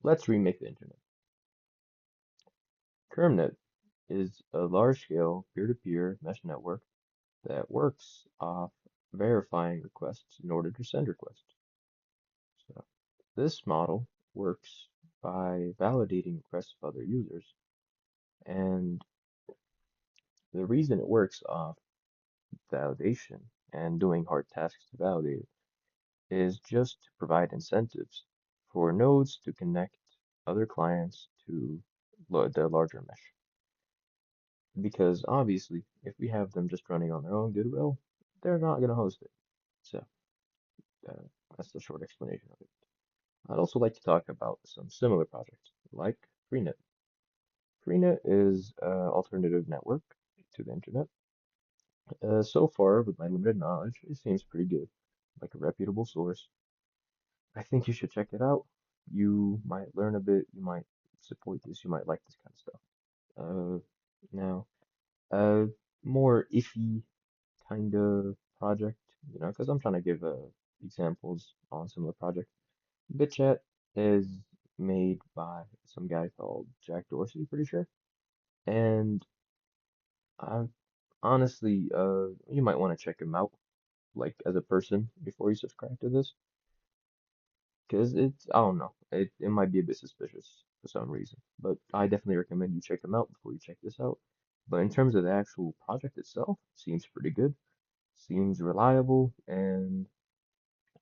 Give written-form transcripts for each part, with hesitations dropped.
Let's remake the internet. Kermnet is a large-scale peer-to-peer mesh network that works off verifying requests in order to send requests. So this model works by validating requests of other users, and the reason it works off validation and doing hard tasks to validate it is just to provide incentives for nodes to connect other clients to the larger mesh. Because obviously, if we have them just running on their own goodwill, they're not going to host it. So uh, that's the short explanation of it. I'd also like to talk about some similar projects like Freenet. Freenet is an alternative network to the internet. So far, with my limited knowledge, it seems pretty good, like a reputable source. I think you should check it out. You might learn a bit, you might support this, you might like this kind of stuff. Now, uh, more iffy kind of project, because I'm trying to give examples on similar projects. BitChat is made by some guy called Jack Dorsey, pretty sure. And I honestly, you might want to check him out, like as a person, before you subscribe to this, because I don't know, it might be a bit suspicious for some reason. But I definitely recommend you check him out before you check this out. But in terms of the actual project itself, seems pretty good, seems reliable, and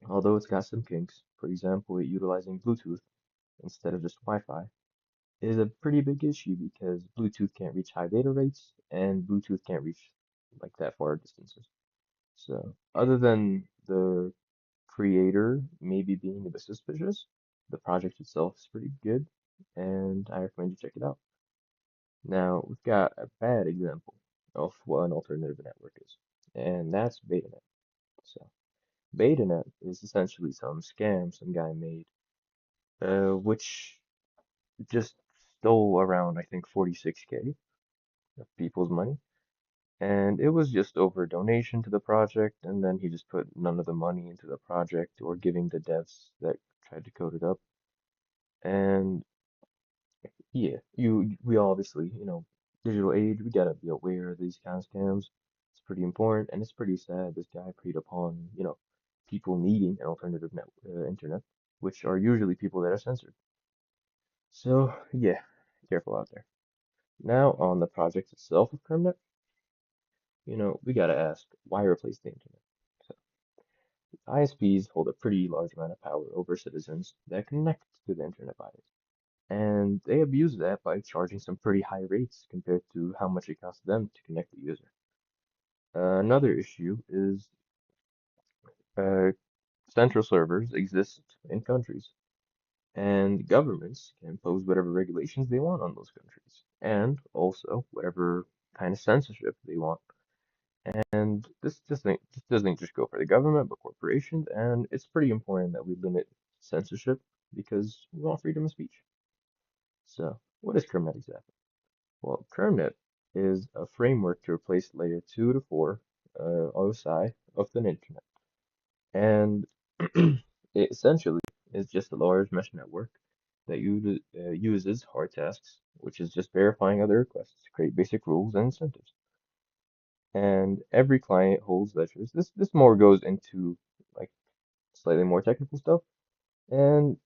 although it's got some kinks, for example, it utilizing Bluetooth instead of just Wi-Fi, is a pretty big issue because Bluetooth can't reach high data rates and Bluetooth can't reach like that far distances. So, other than the creator maybe being a bit suspicious, the project itself is pretty good and I recommend you check it out. Now, we've got a bad example of what an alternative network is, and that's BetaNet. So, BetaNet is essentially some scam some guy made, which just stole around, I think, 46K of people's money. And it was just over a donation to the project, and then he just put none of the money into the project or giving the devs that tried to code it up. And yeah, we obviously, digital age, we gotta be aware of these kind of scams. It's pretty important, and it's pretty sad this guy preyed upon, people needing an alternative internet, which are usually people that are censored. So yeah, careful out there. Now on the project itself of Kermnet, we gotta ask, why replace the internet? So ISPs hold a pretty large amount of power over citizens that connect to the internet by it. And they abuse that by charging some pretty high rates compared to how much it costs them to connect the user. Another issue is uh, central servers exist in countries, and governments can impose whatever regulations they want on those countries, and also whatever kind of censorship they want. And this doesn't just go for the government, but corporations, and it's pretty important that we limit censorship because we want freedom of speech. So, what is Kermnet exactly? Well, Kermnet is a framework to replace layer 2 to 4 OSI of the internet. And it essentially is just a large mesh network that uses hard tasks, which is just verifying other requests to create basic rules and incentives. And every client holds ledgers. This more goes into like slightly more technical stuff, and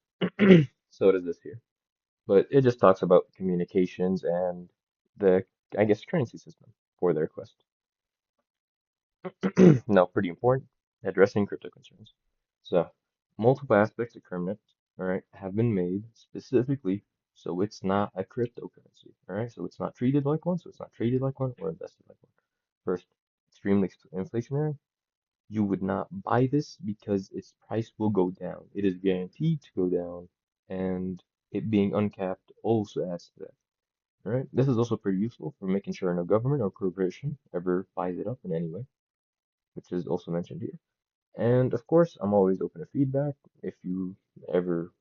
so does this here. But it just talks about communications and the, I guess, currency system for the request. Now, pretty important, addressing crypto concerns. So, multiple aspects of Kermnet, all right, have been made specifically so it's not a cryptocurrency, all right? So it's not treated like one, so it's not traded like one or invested like one. First, extremely inflationary. You would not buy this because its price will go down. It is guaranteed to go down, and it being uncapped also adds to that. All right, this is also pretty useful for making sure no government or corporation ever buys it up in any way, which is also mentioned here. And of course, I'm always open to feedback. If you ever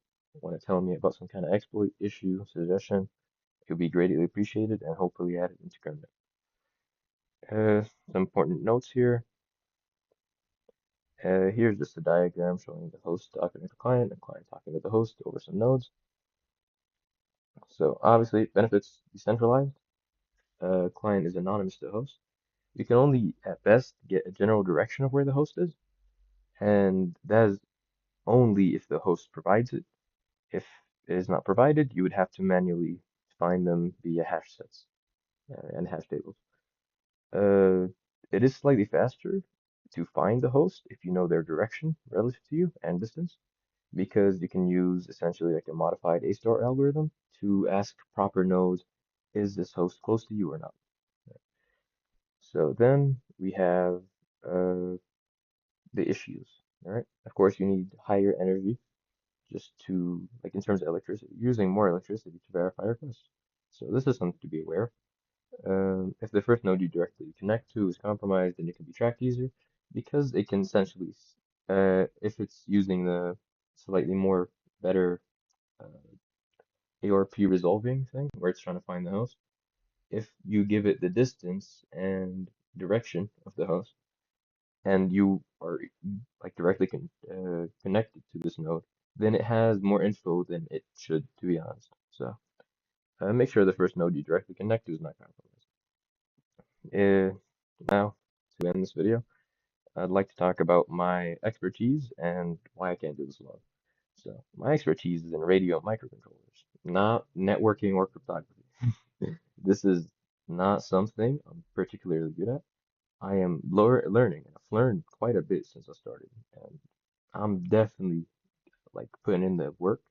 want to tell me about some kind of exploit, issue, suggestion, it would be greatly appreciated and hopefully added into Kermit. Some important notes here. Here's just a diagram showing the host talking to the client and client talking to the host over some nodes. So obviously, it benefits decentralized. Client is anonymous to host. You can only, at best, get a general direction of where the host is, and that is only if the host provides it. If it is not provided, you would have to manually find them via hash sets and hash tables. Uh, it is slightly faster to find the host if you know their direction relative to you and distance, because you can use essentially like a modified A-star algorithm to ask proper nodes, is this host close to you or not? So then we have uh, the issues. All right. Of course, you need higher energy just to, like in terms of electricity, using more electricity to verify requests. So this is something to be aware of. If the first node you directly connect to is compromised, then it can be tracked easier because it can essentially, if it's using the slightly more better ARP resolving thing where it's trying to find the host, if you give it the distance and direction of the host, and you are like directly connected to this node, then it has more info than it should, to be honest. So make sure the first node you directly connect to is not compromised. Now, to end this video, I'd like to talk about my expertise and why I can't do this alone. So my expertise is in radio microcontrollers, not networking or cryptography. This is not something I'm particularly good at. I am learning, and I've learned quite a bit since I started, and I'm definitely like putting in the work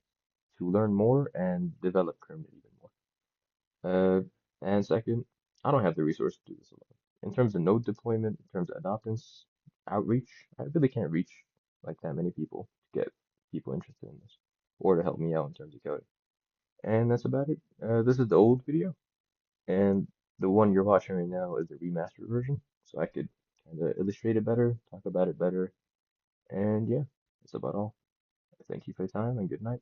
to learn more and develop Kermnet even more. And second, I don't have the resources to do this alone. In terms of node deployment, in terms of adoptance, outreach, I really can't reach like that many people to get people interested in this or to help me out in terms of coding. And that's about it. This is the old video, and the one you're watching right now is the remastered version, so I could kind of illustrate it better, talk about it better, and yeah, that's about all. Thank you for your time and good night.